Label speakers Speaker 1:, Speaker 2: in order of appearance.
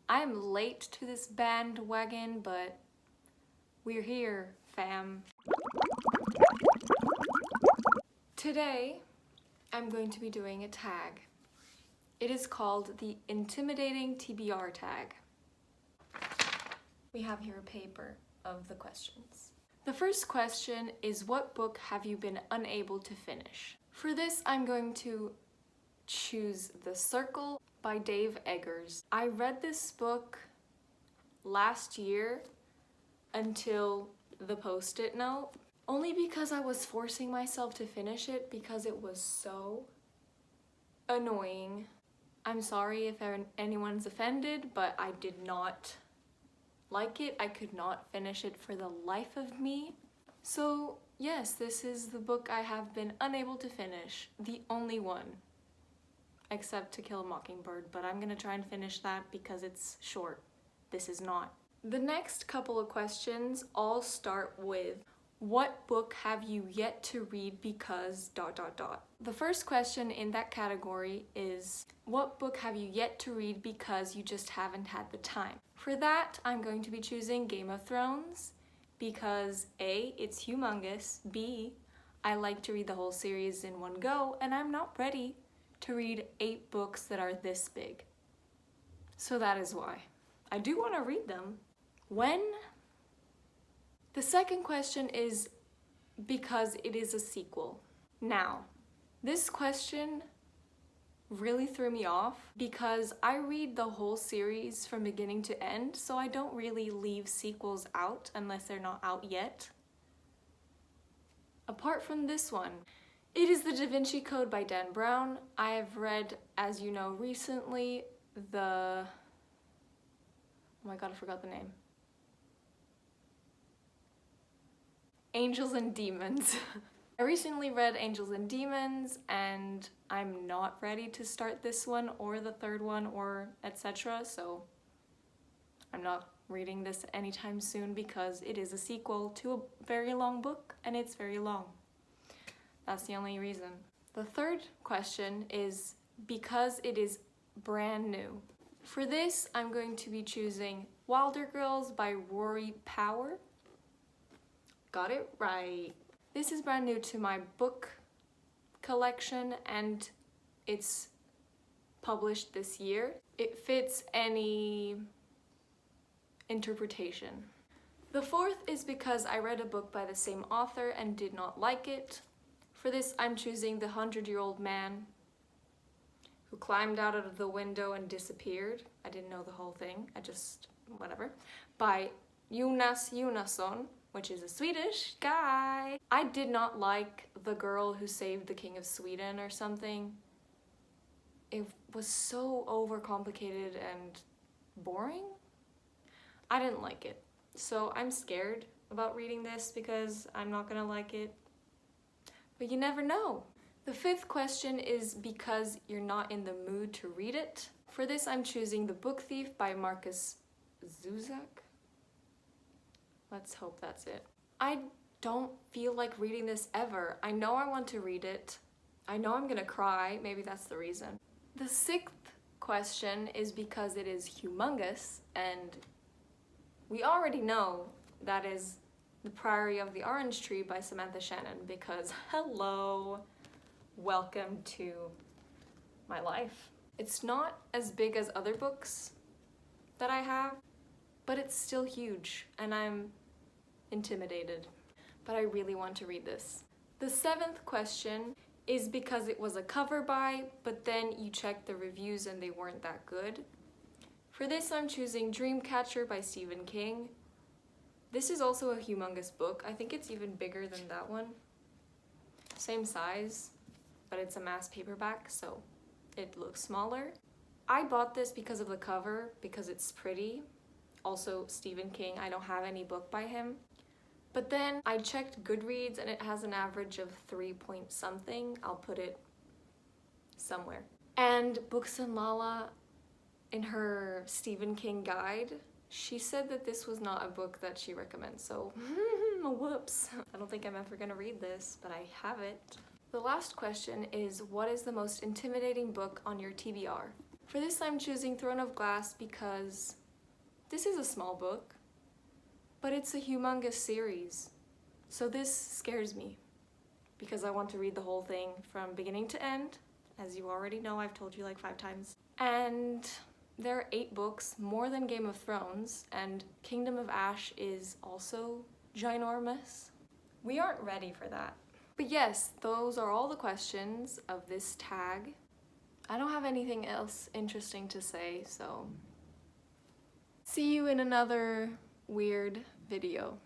Speaker 1: I'm late to this bandwagon, but we're here, fam. Today, I'm going to be doing a tag. It is called the Intimidating TBR tag. We have here a paper of the questions. The first question is, what book have you been unable to finish? For this, I'm going to choose The Circle by Dave Eggers. I read this book last year until the post-it note, only because I was forcing myself to finish it because it was so annoying. I'm sorry if anyone's offended, but I did not like it. I could not finish it for the life of me. So yes, this is the book I have been unable to finish, the only one, except To Kill a Mockingbird, but I'm gonna try and finish that because it's short. This is not. The next couple of questions all start with, what book have you yet to read because ... The first question in that category is, what book have you yet to read because you just haven't had the time? For that, I'm going to be choosing Game of Thrones because A, it's humongous, B, I like to read the whole series in one go, and I'm not ready to read 8 books that are this big. So that is why. I do want to read them. When? The second question is because it is a sequel. Now, this question really threw me off because I read the whole series from beginning to end, so I don't really leave sequels out unless they're not out yet. Apart from this one, it is The Da Vinci Code by Dan Brown. I have read, as you know, recently oh my god, I forgot the name. Angels and Demons. I recently read Angels and Demons and I'm not ready to start this one or the third one or etc. So I'm not reading this anytime soon because it is a sequel to a very long book and it's very long. That's the only reason. The third question is because it is brand new. For this, I'm going to be choosing Wilder Girls by Rory Power. Got it right. This is brand new to my book collection and it's published this year. It fits any interpretation. The fourth is because I read a book by the same author and did not like it. For this, I'm choosing The 100-Year-Old Man Who Climbed Out of the Window and Disappeared. I didn't know the whole thing, whatever. By Jonas Jonasson, which is a Swedish guy. I did not like The Girl Who Saved the King of Sweden or something. It was so overcomplicated and boring. I didn't like it. So I'm scared about reading this because I'm not gonna like it. But you never know. The fifth question is because you're not in the mood to read it. For this, I'm choosing The Book Thief by Markus Zusak. Let's hope that's it. I don't feel like reading this ever. I know I want to read it. I know I'm gonna cry. Maybe that's the reason. The sixth question is because it is humongous, and we already know that is The Priory of the Orange Tree by Samantha Shannon because hello, welcome to my life. It's not as big as other books that I have, but it's still huge and I'm intimidated, but I really want to read this. The seventh question is because it was a cover buy, but then you checked the reviews and they weren't that good. For this, I'm choosing Dreamcatcher by Stephen King. This is also a humongous book. I think it's even bigger than that one. Same size, but it's a mass paperback, so it looks smaller. I bought this because of the cover, because it's pretty. Also, Stephen King, I don't have any book by him. But then I checked Goodreads and it has an average of 3 point something. I'll put it somewhere. And Books and Lala, in her Stephen King guide, she said that this was not a book that she recommends, so whoops. I don't think I'm ever gonna read this, but I have it. The last question is, what is the most intimidating book on your TBR? For this, I'm choosing Throne of Glass because this is a small book, but it's a humongous series. So this scares me because I want to read the whole thing from beginning to end. As you already know, I've told you like 5 times. And there are 8 books, more than Game of Thrones, and Kingdom of Ash is also ginormous. We aren't ready for that. But yes, those are all the questions of this tag. I don't have anything else interesting to say, so see you in another weird video.